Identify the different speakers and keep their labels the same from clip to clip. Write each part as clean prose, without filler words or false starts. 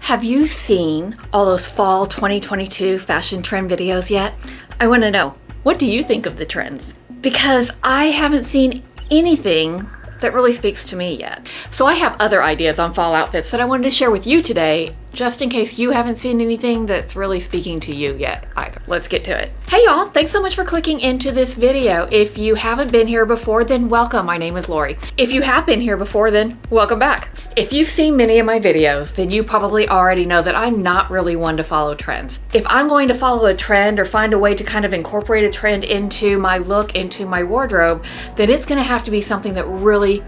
Speaker 1: Have you seen all those fall 2022 fashion trend videos yet? I want to know, what do you think of the trends? Because I haven't seen anything that really speaks to me yet. So I have other ideas on fall outfits that I wanted to share with you today, just in case you haven't seen anything that's really speaking to you yet either. Let's get to it. Hey y'all, thanks so much for clicking into this video. If you haven't been here before, then welcome. My name is Lori. If you have been here before, then welcome back. If you've seen many of my videos, then you probably already know that I'm not really one to follow trends. If I'm going to follow a trend or find a way to kind of incorporate a trend into my look, into my wardrobe, then it's gonna have to be something that really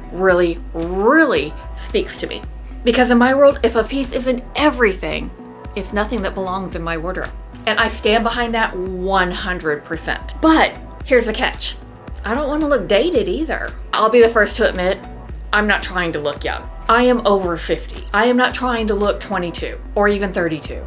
Speaker 1: speaks to me. Because in my world, if a piece isn't everything, it's nothing that belongs in my wardrobe. And I stand behind that 100%. But here's the catch. I don't want to look dated either. I'll be the first to admit, I'm not trying to look young. I am over 50. I am not trying to look 22 or even 32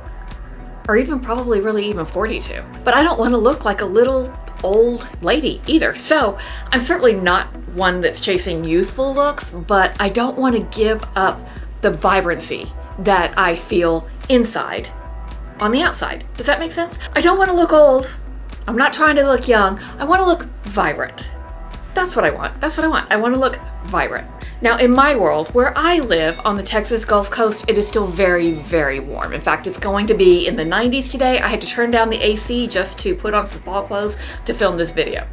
Speaker 1: or even probably really even 42. But I don't want to look like a little old lady either. So I'm certainly not one that's chasing youthful looks, but I don't want to give up the vibrancy that I feel inside on the outside. Does that make sense? I don't want to look old. I'm not trying to look young. I want to look vibrant. That's what I want. That's what I want. I want to look vibrant. Now, in my world, where I live on the Texas Gulf Coast, it is still very warm. In fact, it's going to be in the 90s today. I had to turn down the AC just to put on some fall clothes to film this video.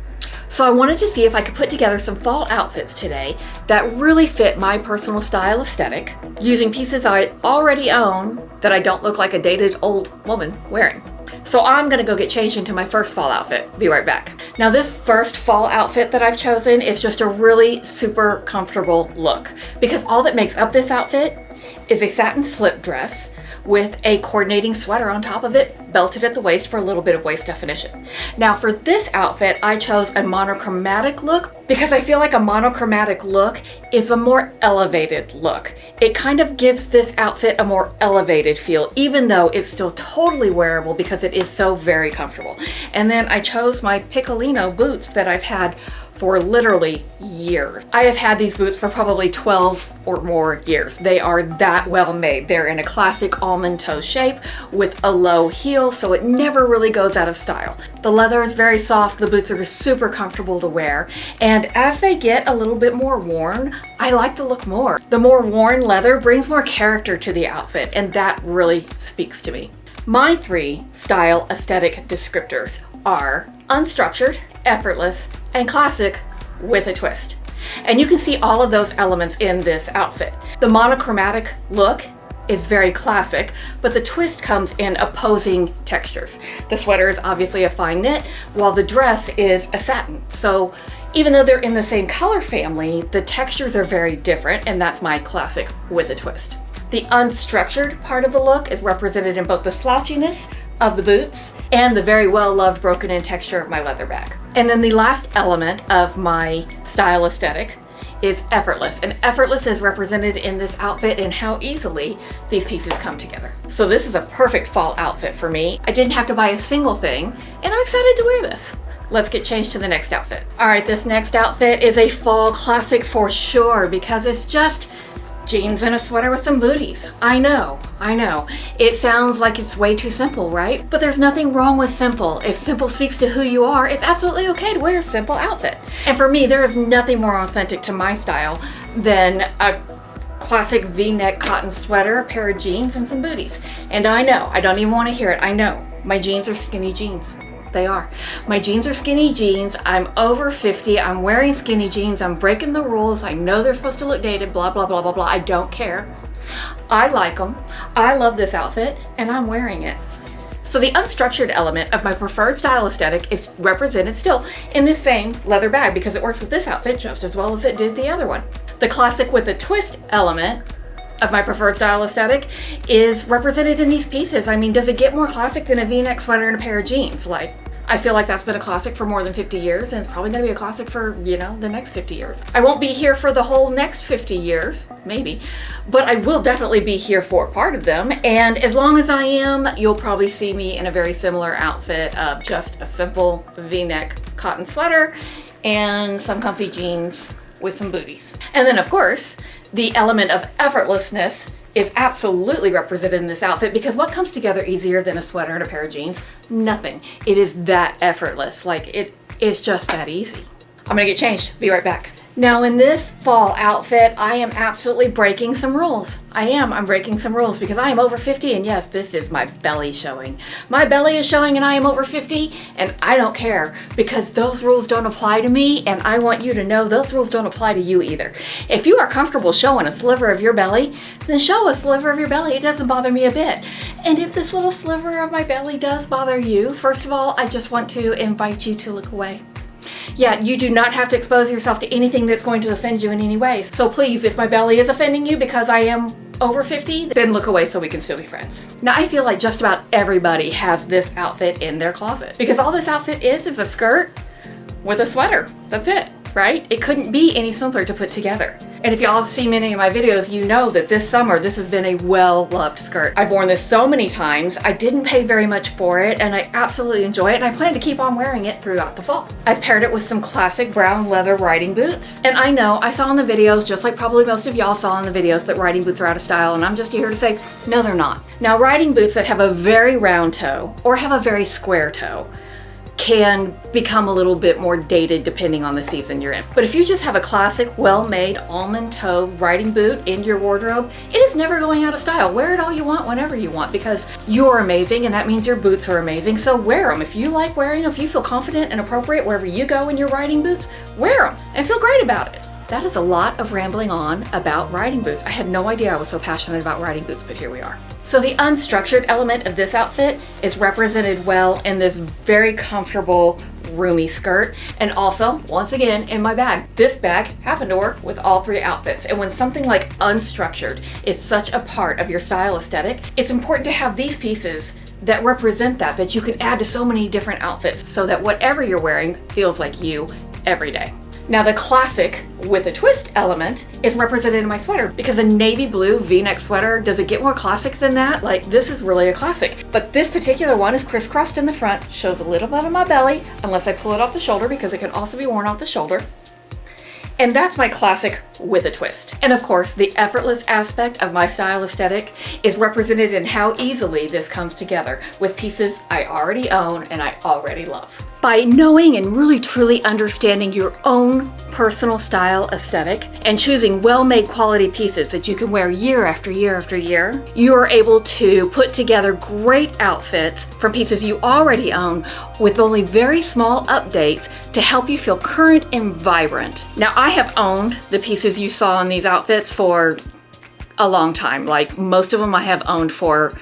Speaker 1: So I wanted to see if I could put together some fall outfits today that really fit my personal style aesthetic, using pieces I already own that I don't look like a dated old woman wearing. So I'm gonna go get changed into my first fall outfit. Be right back. Now this first fall outfit that I've chosen is just a really super comfortable look, because all that makes up this outfit is a satin slip dress with a coordinating sweater on top of it, belted at the waist for a little bit of waist definition. Now for this outfit, I chose a monochromatic look because I feel like a monochromatic look is a more elevated look. It kind of gives this outfit a more elevated feel, even though it's still totally wearable because it is so very comfortable. And then I chose my Piccolino boots that I've had for literally years. I have had these boots for probably 12 or more years. They are that well made. They're in a classic almond toe shape with a low heel, so it never really goes out of style. The leather is very soft. The boots are super comfortable to wear. And as they get a little bit more worn, I like the look more. The more worn leather brings more character to the outfit, and that really speaks to me. My three style aesthetic descriptors are unstructured, effortless, and classic with a twist. And you can see all of those elements in this outfit. The monochromatic look is very classic, but the twist comes in opposing textures. The sweater is obviously a fine knit, while the dress is a satin. So even though they're in the same color family, the textures are very different, and that's my classic with a twist. The unstructured part of the look is represented in both the slouchiness of the boots and the very well-loved broken-in texture of my leather bag. And then the last element of my style aesthetic is effortless. And effortless is represented in this outfit and how easily these pieces come together. So this is a perfect fall outfit for me. I didn't have to buy a single thing, and I'm excited to wear this. Let's get changed to the next outfit. All right, this next outfit is a fall classic for sure, because it's just jeans and a sweater with some booties. I know. It sounds like it's way too simple, right? But there's nothing wrong with simple. If simple speaks to who you are, it's absolutely okay to wear a simple outfit. And for me, there is nothing more authentic to my style than a classic V-neck cotton sweater, a pair of jeans, and some booties. And I know, I don't even want to hear it. I know, my jeans are skinny jeans. They are. My jeans are skinny jeans. I'm over 50. I'm wearing skinny jeans. I'm breaking the rules. I know they're supposed to look dated, blah, blah, blah, blah, blah. I don't care. I like them. I love this outfit, and I'm wearing it. So the unstructured element of my preferred style aesthetic is represented still in this same leather bag because it works with this outfit just as well as it did the other one. The classic with a twist element of my preferred style aesthetic is represented in these pieces. I mean, does it get more classic than a V-neck sweater and a pair of jeans? Like, I feel like that's been a classic for more than 50 years, and it's probably gonna be a classic for, the next 50 years. I won't be here for the whole next 50 years, maybe, but I will definitely be here for part of them. And as long as I am, you'll probably see me in a very similar outfit of just a simple V-neck cotton sweater and some comfy jeans with some booties. And then of course, The element of effortlessness is absolutely represented in this outfit because what comes together easier than a sweater and a pair of jeans? Nothing. It is that effortless. Like, it is just that easy. I'm gonna get changed. Be right back. Now in this fall outfit, I am absolutely breaking some rules. I'm breaking some rules because I am over 50, and yes, this is my belly showing. My belly is showing and I am over 50, and I don't care because those rules don't apply to me, and I want you to know those rules don't apply to you either. If you are comfortable showing a sliver of your belly, then show a sliver of your belly. It doesn't bother me a bit. And if this little sliver of my belly does bother you, first of all, I just want to invite you to look away. Yeah, you do not have to expose yourself to anything that's going to offend you in any way. So please, if my belly is offending you because I am over 50, then look away so we can still be friends. Now, I feel like just about everybody has this outfit in their closet because all this outfit is a skirt with a sweater. That's it, right? It couldn't be any simpler to put together. And if y'all have seen many of my videos, you know that this summer, this has been a well-loved skirt. I've worn this so many times. I didn't pay very much for it, and I absolutely enjoy it, and I plan to keep on wearing it throughout the fall. I've paired it with some classic brown leather riding boots. And I know, I saw in the videos, just like probably most of y'all saw in the videos, that riding boots are out of style, and I'm just here to say, no, they're not. Now, riding boots that have a very round toe, or have a very square toe, can become a little bit more dated depending on the season you're in. But if you just have a classic, well-made almond toe riding boot in your wardrobe, it is never going out of style. Wear it all you want, whenever you want, because you're amazing and that means your boots are amazing. So wear them. If you like wearing them, if you feel confident and appropriate wherever you go in your riding boots, wear them and feel great about it. That is a lot of rambling on about riding boots. I had no idea I was so passionate about riding boots, but here we are. So the unstructured element of this outfit is represented well in this very comfortable, roomy skirt. And also, once again, in my bag. This bag happened to work with all three outfits. And when something like unstructured is such a part of your style aesthetic, it's important to have these pieces that represent that you can add to so many different outfits so that whatever you're wearing feels like you every day. Now the classic with a twist element is represented in my sweater because a navy blue V-neck sweater, does it get more classic than that? Like, this is really a classic. But this particular one is crisscrossed in the front, shows a little bit of my belly, unless I pull it off the shoulder because it can also be worn off the shoulder. And that's my classic with a twist. And of course, the effortless aspect of my style aesthetic is represented in how easily this comes together with pieces I already own and I already love. By knowing and really truly understanding your own personal style aesthetic and choosing well-made quality pieces that you can wear year after year after year, you are able to put together great outfits from pieces you already own with only very small updates to help you feel current and vibrant. Now, I have owned the pieces you saw in these outfits for a long time. Like, most of them I have owned for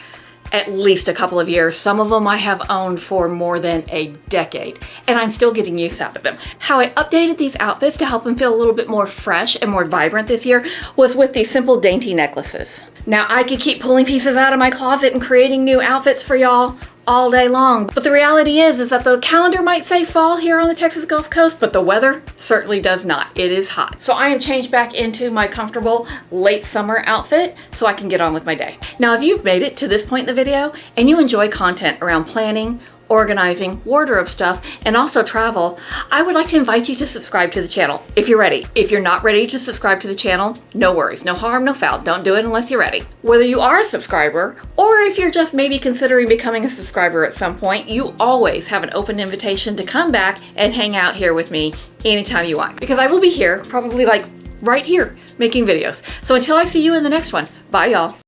Speaker 1: at least a couple of years. Some of them I have owned for more than a decade, and I'm still getting use out of them. How I updated these outfits to help them feel a little bit more fresh and more vibrant this year was with these simple dainty necklaces. Now, I could keep pulling pieces out of my closet and creating new outfits for y'all all day long. But the reality is that the calendar might say fall here on the Texas Gulf Coast, but the weather certainly does not. It is hot. So I am changed back into my comfortable late summer outfit so I can get on with my day. Now, if you've made it to this point in the video and you enjoy content around planning, organizing, wardrobe stuff, and also travel, I would like to invite you to subscribe to the channel if you're ready. If you're not ready to subscribe to the channel, no worries, no harm, no foul. Don't do it unless you're ready. Whether you are a subscriber or if you're just maybe considering becoming a subscriber at some point, you always have an open invitation to come back and hang out here with me anytime you want, because I will be here, probably like right here, making videos. So until I see you in the next one, bye y'all.